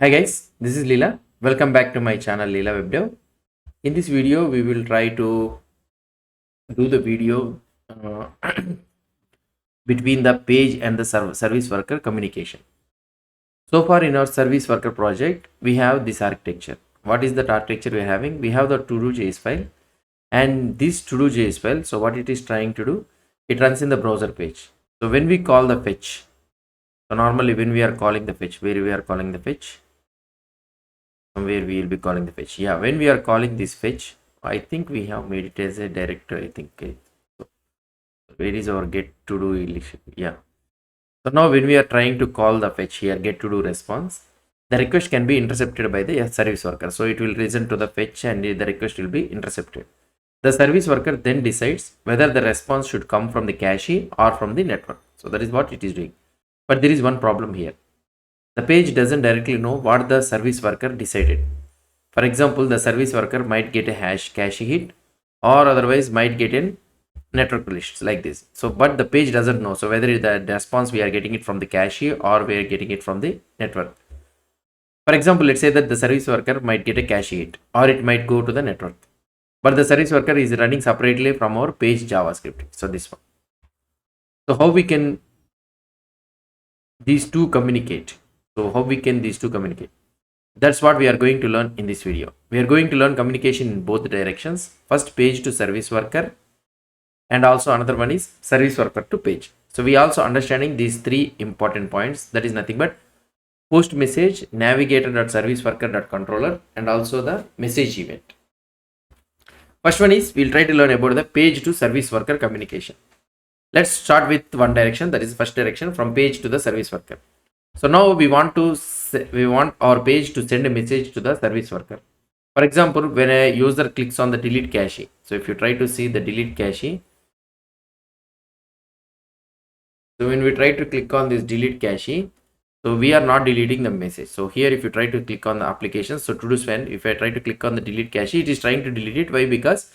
Hi guys, this is Leela. Welcome back to my channel Leela Web Dev. In this video, we will try to do the video between the page and the service worker communication. So far in our service worker project, we have this architecture. What is that architecture we are having? We have the to-do.js file, and this to-do.js file, so what it is trying to do, it runs in the browser page. So when we call the fetch, so normally when we are calling the fetch, where we are calling the fetch, where we will be calling the fetch. Yeah, when we are calling this fetch, I think we have made it as a directory. I think so where is our get to do? Yeah, so now when we are trying to call the fetch here, get to do response, the request can be intercepted by the service worker. So it will listen to the fetch and the request will be intercepted. The service worker then decides whether the response should come from the cache or from the network. So that is what it is doing. But there is one problem here. The page doesn't directly know what the service worker decided. For example, the service worker might get a cache hit or otherwise might get in network lists like this. So, but the page doesn't know. So whether the response we are getting it from the cache or we are getting it from the network. For example, let's say that the service worker might get a cache hit or it might go to the network. But the service worker is running separately from our page JavaScript. So this one. So how we can these two communicate? So how we can these two communicate? That's what we are going to learn in this video. We are going to learn communication in both directions. First, page to service worker, and also another one is service worker to page. So we also understanding these three important points. That is nothing but post message, navigator.serviceworker.controller, and also the message event. First one is we'll try to learn about the page to service worker communication. Let's start with one direction, that is first direction, from page to the service worker. So now we want our page to send a message to the service worker. For example, when a user clicks on the delete cache, so if you try to see the delete cache, so when we try to click on this delete cache, so we are not deleting the message. So here if you try to click on the application, so to do send, if I try to click on the delete cache, it is trying to delete it. Why? Because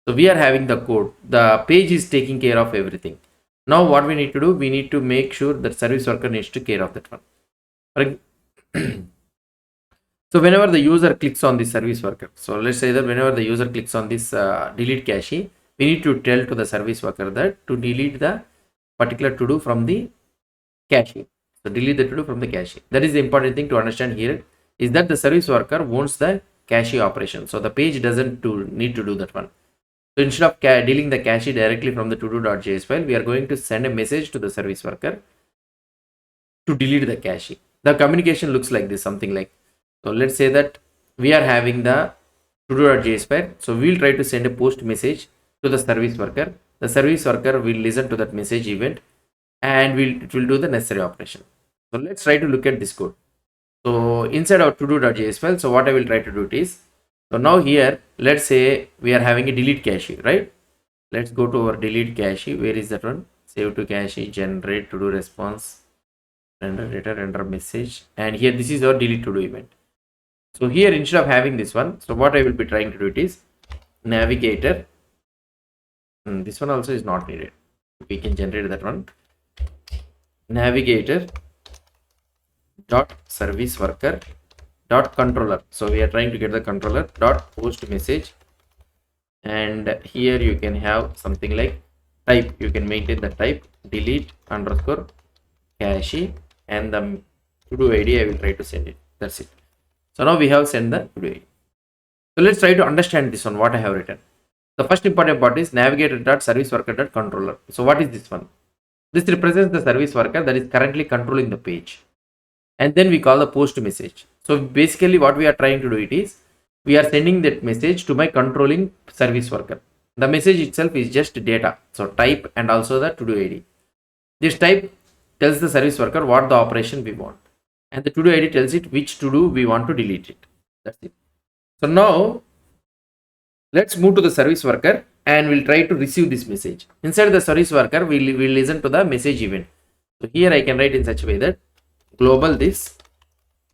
so we are having the code, the page is taking care of everything. Now what we need to do, we need to make sure that service worker needs to care of that one. So whenever the user clicks on the service worker, so let's say that whenever the user clicks on this delete cache, we need to tell to the service worker that to delete the particular to do from the cache. So delete the to do from the cache. That is the important thing to understand here, is that the service worker wants the cache operation. So the page doesn't need to do that one. So instead of dealing the cache directly from the to-do.js file, we are going to send a message to the service worker to delete the cache. The communication looks like this, something like, so let's say that we are having the to-do.js file. So we'll try to send a post message to the service worker. The service worker will listen to that message event and it will do the necessary operation. So let's try to look at this code. So inside our to-do.js file, so what I will try to do it is, so now here, let's say we are having a delete cache, right? Let's go to our delete cache. Where is that one? Save to cache, generate to do response, render data, render message, and here this is our delete to do event. So here instead of having this one, so what I will be trying to do it is navigator. This one also is not needed. We can generate that one. Navigator dot service worker dot controller. So we are trying to get the controller dot post message, and here you can have something like type. You can maintain the type delete underscore cache, and the to do ID I will try to send it. That's it. So now we have sent the to do ID. So let's try to understand this one, what I have written. The first important part is navigator.serviceworker.controller. So what is this one? This represents the service worker that is currently controlling the page. And then we call the post message. So basically what we are trying to do it is, we are sending that message to my controlling service worker. The message itself is just data. So type and also the to do ID. This type tells the service worker what the operation we want. And the to do ID tells it which to do we want to delete it. That's it. So now let's move to the service worker and we'll try to receive this message. Inside the service worker, we'll listen to the message event. So here I can write in such a way that global this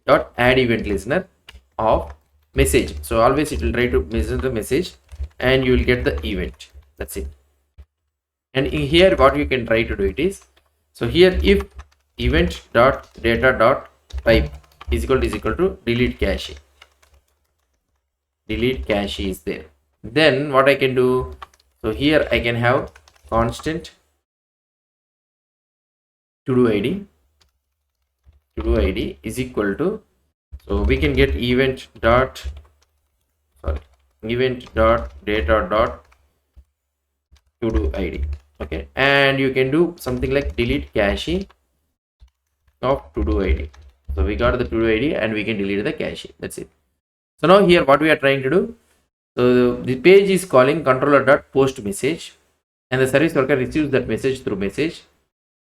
dot add event listener of message. So always it will try to listen to the message and you will get the event. That's it. And in here what you can try to do it is, so here if event dot data dot type, is equal to delete cache. Delete cache is there. Then what I can do, so here I can have constant to do id is equal to, so we can get event dot data dot to do id. Okay, and you can do something like delete cache of to do id. So we got the to do id and we can delete the cache. That's it. So now here what we are trying to do, so the page is calling controller.postMessage, and the service worker receives that message through message,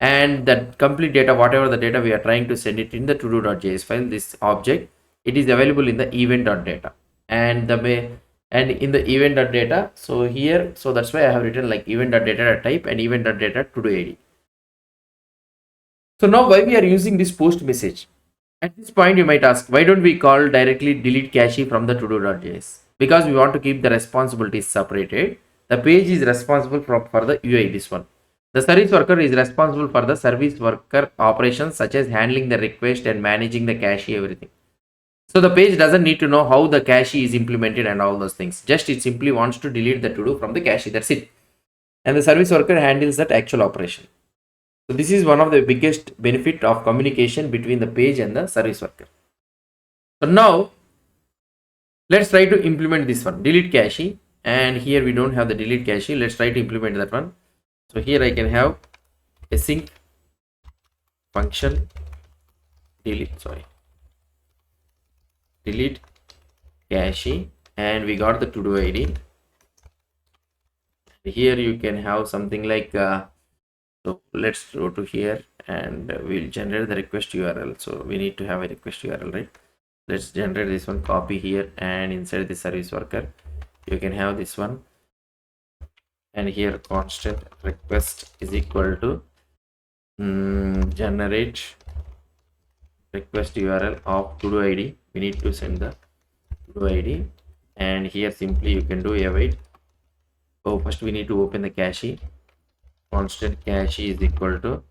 and that complete data, whatever the data we are trying to send it in the todo.js file, this object, it is available in the event.data, and in the event.data. So here, so that's why I have written like event.data type and event.data to do id. So now why we are using this post message? At this point, you might ask, why don't we call directly delete cache from the todo.js? Because we want to keep the responsibilities separated. The page is responsible for the UI, this one. The service worker is responsible for the service worker operations such as handling the request and managing the cache, everything. So the page doesn't need to know how the cache is implemented and all those things. Just it simply wants to delete the to-do from the cache. That's it. And the service worker handles that actual operation. So this is one of the biggest benefit of communication between the page and the service worker. So now let's try to implement this one, delete cache. And here we don't have the delete cache. Let's try to implement that one. So here I can have a async function delete cache, and we got the to do id. Here you can have something like so let's go to here and we'll generate the request URL. So we need to have a request URL, right? Let's generate this one, copy here, and inside the service worker you can have this one, and here constant request is equal to generate request URL of to do id. We need to send the to do id, and here simply you can do await. So first we need to open the cache. Constant cache is equal to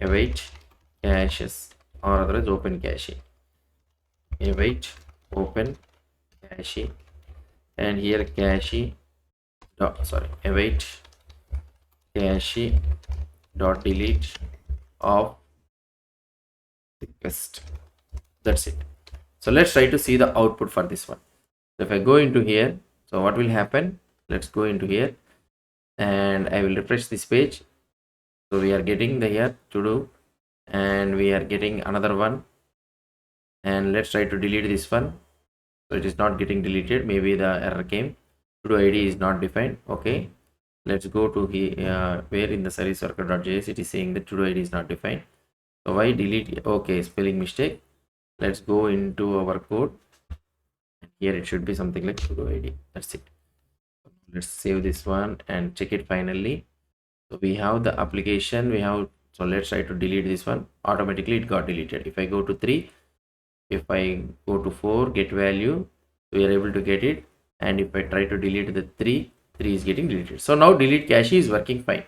await caches, or otherwise open cache. Await open cache, and here cache await cache dot delete of request. That's it. So let's try to see the output for this one. So if I go into here, so what will happen? Let's go into here and I will refresh this page. So we are getting the here to do, and we are getting another one, and let's try to delete this one. So it is not getting deleted, maybe the error came, to do id is not defined. Okay, let's go to here where in the service worker.js it is saying that to do id is not defined. So why delete? Okay, spelling mistake. Let's go into our code. Here it should be something like to do id. That's it. Let's save this one and check it finally. So we have the application, we have, so let's try to delete this one. Automatically it got deleted. If I go to 3, if I go to 4, get value, we are able to get it. And if I try to delete the 3 is getting deleted. So now delete cache is working fine.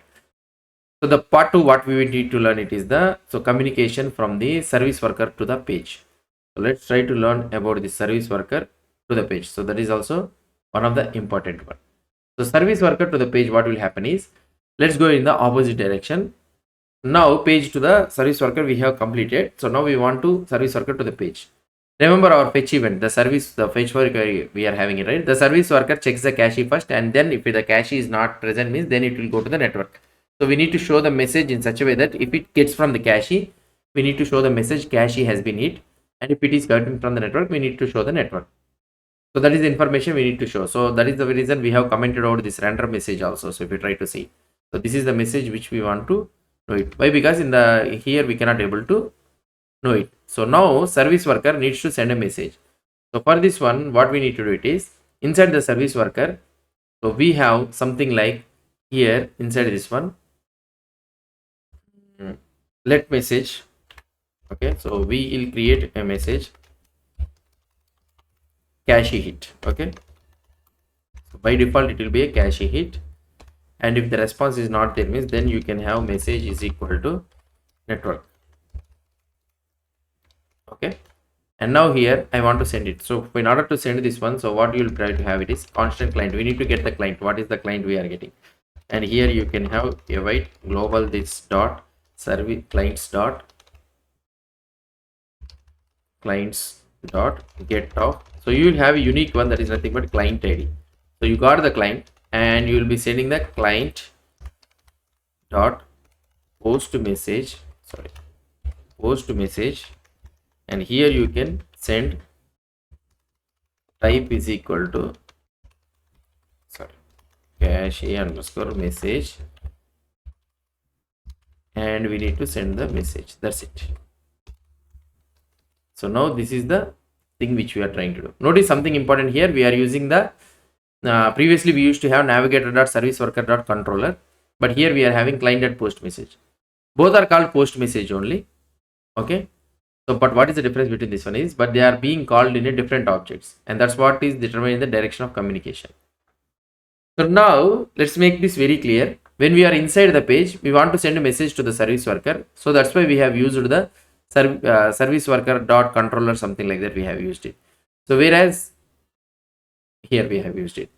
So the part 2 what we need to learn, it is the communication from the service worker to the page. So let's try to learn about the service worker to the page. So that is also one of the important one. So service worker to the page, what will happen is, let's go in the opposite direction. Now page to the service worker we have completed. So now we want to service worker to the page. Remember our fetch event, the fetch worker we are having it, right? The service worker checks the cache first, and then if the cache is not present means then it will go to the network. So we need to show the message in such a way that if it gets from the cache, we need to show the message cache has been hit, and if it is coming from the network, we need to show the network. So that is the information we need to show. So that is the reason we have commented out this render message also. So if you try to see, so this is the message which we want to know it. Why? Because in the here we cannot able to know it. So now service worker needs to send a message. So for this one, what we need to do it is, inside the service worker, so we have something like here inside this one, let message. Okay, so we will create a message cache hit. Okay, so by default it will be a cache hit, and if the response is not there means then you can have message is equal to network. Okay, And now here I want to send it. So in order to send this one, so what you will try to have it is constant client. We need to get the client. What is the client we are getting? And here you can have a white global this dot service clients dot get of. So you will have a unique one that is nothing but client ID. So you got the client and you will be sending the client dot post message, and here you can send type is equal to cache underscore message, and we need to send the message. That's it. So now this is the thing which we are trying to do. Notice something important here. We are using the previously we used to have navigator.serviceworker.controller, but here we are having client.postMessage. Both are called post message only. Okay. So, but what is the difference between this one is, but they are being called in a different objects, and that's what is determining the direction of communication. So now let's make this very clear. When we are inside the page, we want to send a message to the service worker. So that's why we have used the service worker dot controller, something like that we have used it. So whereas here we have used it.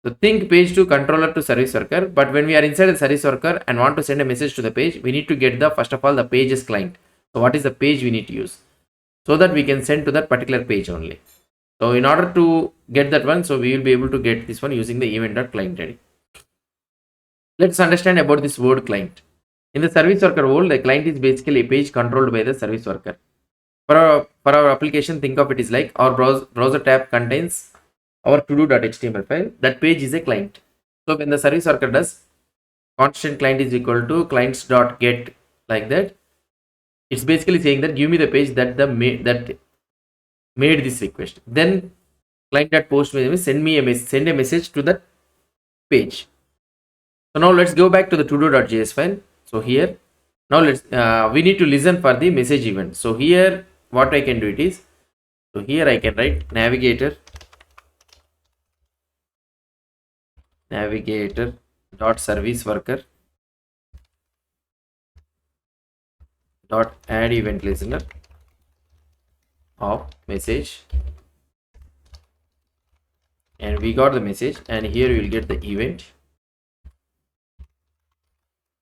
So think page to controller to service worker, but when we are inside the service worker and want to send a message to the page, we need to get the first of all the page's client. So what is the page we need to use so that we can send to that particular page only. So in order to get that one, so we will be able to get this one using the event.client ID. Let's understand about this word client. In the service worker world, the client is basically a page controlled by the service worker. For our application, think of it is like our browser tab contains our to-do.html file. That page is a client. So when the service worker does constant client is equal to clients.get like that, it's basically saying that give me the page that made this request. Then client.postMessage send a message to that page. So now let's go back to the to-do.js file. So here now we need to listen for the message event. So here what I can do it is, so here I can write navigator dot service worker dot add event listener of message, and we got the message, and here you will get the event,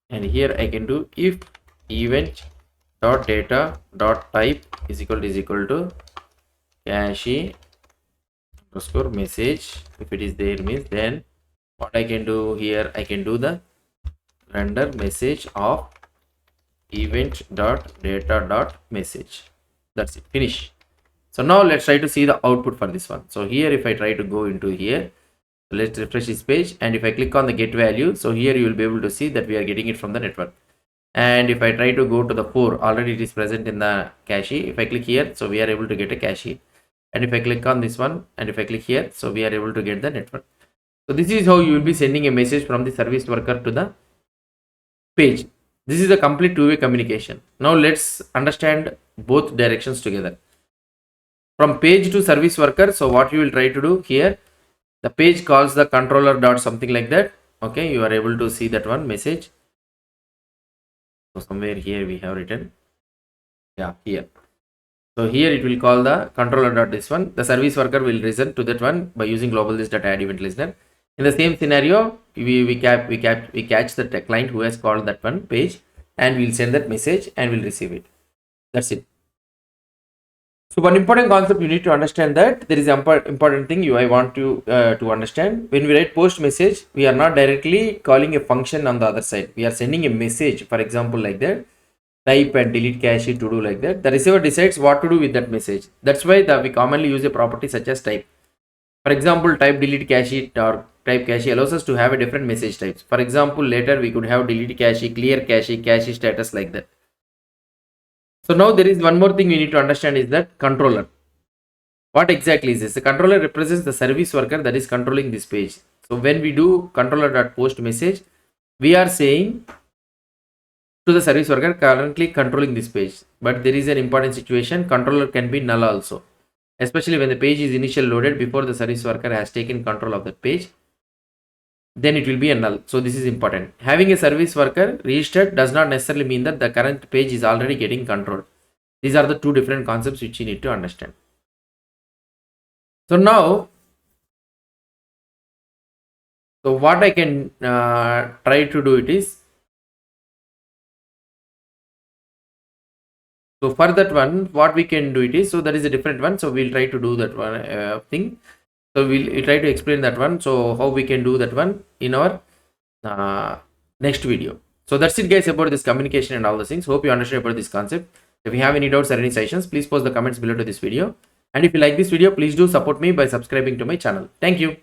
and here I can do if event dot data dot type is equal to cache underscore message. If it is there means, then what I can do here, I can do the render message of event dot data dot message. That's it, finish. So now let's try to see the output for this one. So here if I try to go into here, let's refresh this page, and if I click on the get value, so here you will be able to see that we are getting it from the network. And if I try to go to the 4, already it is present in the cache. If I click here, so we are able to get a cache, and if I click on this one and if I click here, so we are able to get the network. So this is how you will be sending a message from the service worker to the page. This is a complete two-way communication. Now let's understand both directions together. From page to service worker, so what you will try to do here, the page calls the controller dot something like that. Okay, you are able to see that one message. So somewhere here we have written, yeah, here. So here it will call the controller dot this one. The service worker will listen to that one by using global this dot add event listener. In the same scenario, we catch the client who has called that one page, and we'll send that message and we'll receive it. That's it. So one important concept you need to understand, that there is an important thing I want you to understand. When we write post message, we are not directly calling a function on the other side. We are sending a message, for example, like that, type and delete cache to do like that. The receiver decides what to do with that message. That's why we commonly use a property such as type. For example, type delete cache or type cache allows us to have a different message types. For example, later we could have delete cache, clear cache, cache status like that. So now there is one more thing we need to understand, is that controller. What exactly is this? The controller represents the service worker that is controlling this page. So when we do controller.postMessage, we are saying to the service worker currently controlling this page. But there is an important situation, controller can be null also, especially when the page is initially loaded before the service worker has taken control of the page, then it will be a null. So this is important. Having a service worker registered does not necessarily mean that the current page is already getting controlled. These are the two different concepts which you need to understand. So now, so what I can try to do it is, so for that one, what we can do it is, so that is a different one. So we'll try to do that one thing. So we'll try to explain that one. So how we can do that one in our next video. So that's it guys about this communication and all the things. Hope you understand about this concept. If you have any doubts or any suggestions, please post the comments below to this video. And if you like this video, please do support me by subscribing to my channel. Thank you.